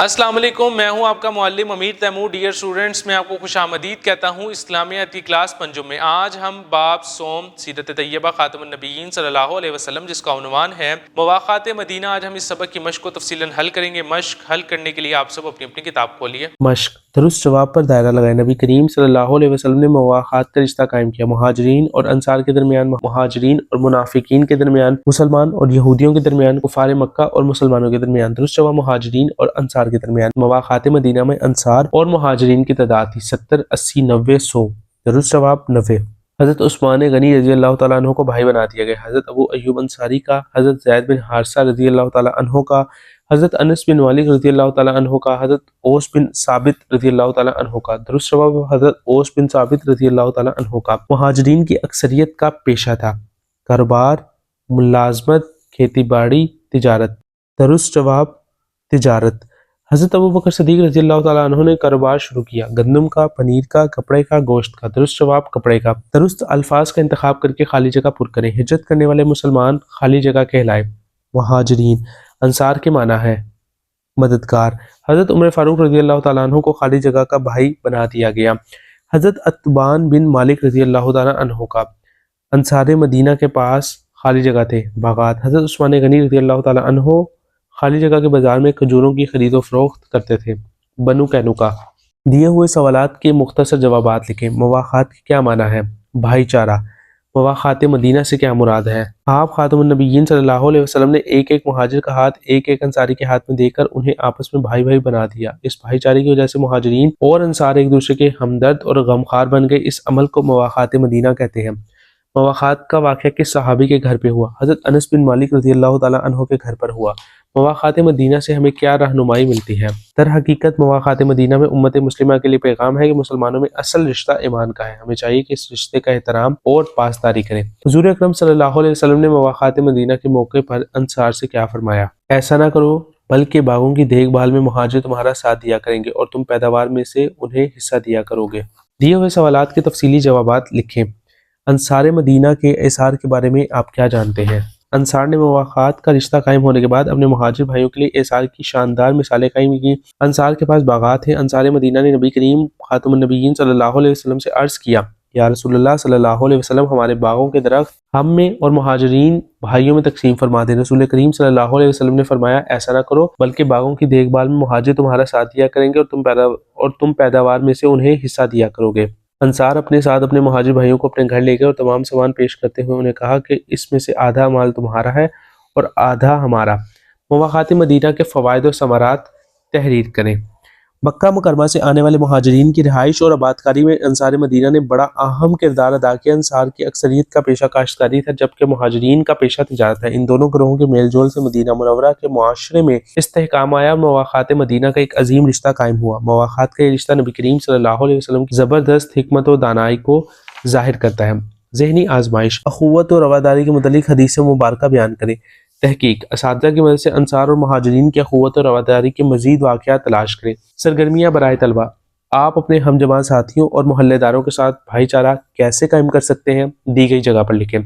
السلام علیکم، میں ہوں آپ کا معلم امیر تیمور۔ ڈیئر اسٹوڈنٹس، میں آپ کو خوش آمدید کہتا ہوں اسلامیات کی کلاس پنجم میں۔ آج ہم باب صوم سیرت طیبہ خاتم النبیین صلی اللہ علیہ وسلم، جس کا عنوان ہے مواقعات مدینہ، آج ہم اس سبق کی مشق کو تفصیلاً حل کریں گے۔ مشق حل کرنے کے لیے آپ سب اپنی اپنی کتاب کھولیے۔ مشق درست جواب پر دائرہ لگائے۔ نبی کریم صلی اللہ علیہ وسلم نے مواقعات کا رشتہ قائم کیا، مہاجرین اور انصار کے درمیان، مہاجرین اور منافقین کے درمیان، مسلمان اور یہودیوں کے درمیان، کفار مکہ اور مسلمانوں کے درمیان۔ درست جواب مہاجرین اور انصار کے درمیان۔ مواقعات مدینہ میں انصار اور مہاجرین کی تعداد تھی 70، 80، 90، 100۔ درست جواب 90۔ حضرت عثمان غنی رضی اللہ تعالیٰ عنہ کو بھائی بنا دیا گیا۔ حضرت ابو ایوب انصاری کا، حضرت زید بن حارثہ رضی اللہ تعالیٰ عنہ کا، حضرت انس بن مالک رضی اللہ تعالیٰ عنہ کا، حضرت اوس بن ثابت رضی اللہ تعالیٰ عنہ کا۔ درست جواب حضرت اوس بن ثابت رضی اللہ تعالیٰ عنہ کا۔ مہاجرین کی اکثریت کا پیشہ تھا کاروبار، ملازمت، کھیتی باڑی، تجارت۔ درست جواب تجارت۔ حضرت ابو بکر صدیق رضی اللہ تعالیٰ عنہ نے کاروبار شروع کیا، گندم کا، پنیر کا، کپڑے کا، گوشت کا۔ درست جواب کپڑے کا۔ درست الفاظ کا انتخاب کر کے خالی جگہ پر کریں۔ ہجرت کرنے والے مسلمان خالی جگہ کہلائے۔ مہاجرین انصار کے معنی ہے مددگار۔ حضرت عمر فاروق رضی اللہ تعالیٰ عنہ کو خالی جگہ کا بھائی بنا دیا گیا۔ حضرت عتبان بن مالک رضی اللہ تعالیٰ عنہ کا۔ انصار مدینہ کے پاس خالی جگہ تھے، باغات۔ حضرت عثمان غنی رضی اللہ تعالیٰ عنہ خالی جگہ کے بازار میں کھجوروں کی خرید و فروخت کرتے تھے۔ بنو قینقاع۔ دیے ہوئے سوالات کے مختصر جوابات لکھیں۔ مواقعات کی کیا معنی ہے؟ بھائی چارہ۔ مواقعات مدینہ سے کیا مراد ہے؟ آپ خاتم النبیین صلی اللہ علیہ وسلم نے ایک ایک مہاجر کا ہاتھ ایک ایک انصاری کے ہاتھ میں دے کر انہیں آپس میں بھائی بھائی بنا دیا۔ اس بھائی چارے کی وجہ سے مہاجرین اور انصار ایک دوسرے کے ہمدرد اور غمخوار بن گئے۔ اس عمل کو مواقعات مدینہ کہتے ہیں۔ مواقعات کا واقعہ کس صحابی کے گھر پہ ہوا؟ حضرت انس بن مالک رضی اللہ تعالیٰ عنہ کے گھر پر ہوا۔ مواقعات مدینہ سے ہمیں کیا رہنمائی ملتی ہے؟ در حقیقت مواقعات مدینہ میں امت مسلمہ کے لیے پیغام ہے کہ مسلمانوں میں اصل رشتہ ایمان کا ہے۔ ہمیں چاہیے کہ اس رشتے کا احترام اور پاسداری کریں۔ حضور اکرم صلی اللہ علیہ وسلم نے مواقعات مدینہ کے موقع پر انصار سے کیا فرمایا؟ ایسا نہ کرو بلکہ باغوں کی دیکھ بھال میں مہاجر تمہارا ساتھ دیا کریں گے اور تم پیداوار میں سے انہیں حصہ دیا کرو گے۔ دیے ہوئے سوالات کے تفصیلی جوابات لکھیں۔ انصار مدینہ کے اثار کے بارے میں آپ کیا جانتے ہیں؟ انصار نے مواقعات کا رشتہ قائم ہونے کے بعد اپنے مہاجر بھائیوں کے لیے اثار کی شاندار مثالیں قائم کی۔ انصار کے پاس باغات ہیں۔ انصار مدینہ نے نبی کریم خاتم النبیین صلی اللہ علیہ وسلم سے عرض کیا، یا رسول اللہ صلی اللہ علیہ وسلم، ہمارے باغوں کے درخت ہم میں اور مہاجرین بھائیوں میں تقسیم فرما دیں۔ رسول کریم صلی اللہ علیہ وسلم نے فرمایا، ایسا نہ کرو بلکہ باغوں کی دیکھ بھال میں مہاجر تمہارا ساتھ دیا کریں گے اور تم پیداوار میں سے انہیں حصہ دیا کرو گے۔ انصار اپنے ساتھ اپنے مہاجر بھائیوں کو اپنے گھر لے گئے اور تمام سامان پیش کرتے ہوئے انہیں کہا کہ اس میں سے آدھا مال تمہارا ہے اور آدھا ہمارا۔ مواقعات مدینہ کے فوائد و ثمرات تحریر کریں۔ مکہ مکرمہ سے آنے والے مہاجرین کی رہائش اور آبادکاری میں انصار مدینہ نے بڑا اہم کردار ادا کیا۔ انصار کی اکثریت کا پیشہ کاشتکاری تھا جبکہ مہاجرین کا پیشہ تجارت ہے۔ ان دونوں گروہوں کے میل جول سے مدینہ منورہ کے معاشرے میں استحکام آیا اور مواقعات مدینہ کا ایک عظیم رشتہ قائم ہوا۔ مواقعات کا یہ رشتہ نبی کریم صلی اللہ علیہ وسلم کی زبردست حکمت و دانائی کو ظاہر کرتا ہے۔ ذہنی آزمائش۔ اخوت و رواداری کے متعلق حدیث مبارکہ بیان کریں۔ تحقیق۔ اساتذہ کی مدد سے انصار اور مہاجرین کی اخوت و رواداری کے مزید واقعات تلاش کریں۔ سرگرمیاں برائے طلبہ۔ آپ اپنے ہم جماعت ساتھیوں اور محلے داروں کے ساتھ بھائی چارہ کیسے قائم کر سکتے ہیں؟ دی گئی جگہ پر لکھیں۔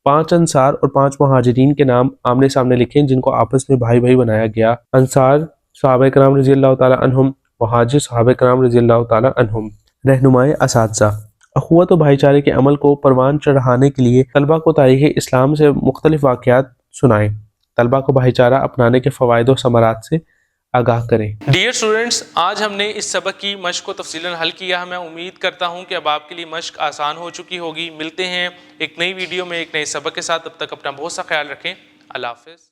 5 انصار اور 5 مہاجرین کے نام آمنے سامنے لکھیں جن کو آپس میں بھائی بھائی بنایا گیا۔ انصار صحابہ کرام رضی اللہ تعالیٰ عنہم، مہاجر صحابہ کرام رضی اللہ تعالیٰ عنہم۔ رہنمائے اساتذہ۔ اخوت و بھائی چارے کے عمل کو پروان چڑھانے کے لیے طلبہ کو تاریخ اسلام سے مختلف واقعات سنائیں۔ طلبہ کو بھائی چارہ اپنانے کے فوائد و ثمرات سے آگاہ کریں۔ ڈیئر اسٹوڈنٹس، آج ہم نے اس سبق کی مشق کو تفصیلاً حل کیا ہے۔ میں امید کرتا ہوں کہ اب آپ کے لیے مشق آسان ہو چکی ہوگی۔ ملتے ہیں ایک نئی ویڈیو میں ایک نئے سبق کے ساتھ، تب تک اپنا بہت سا خیال رکھیں۔ اللہ حافظ۔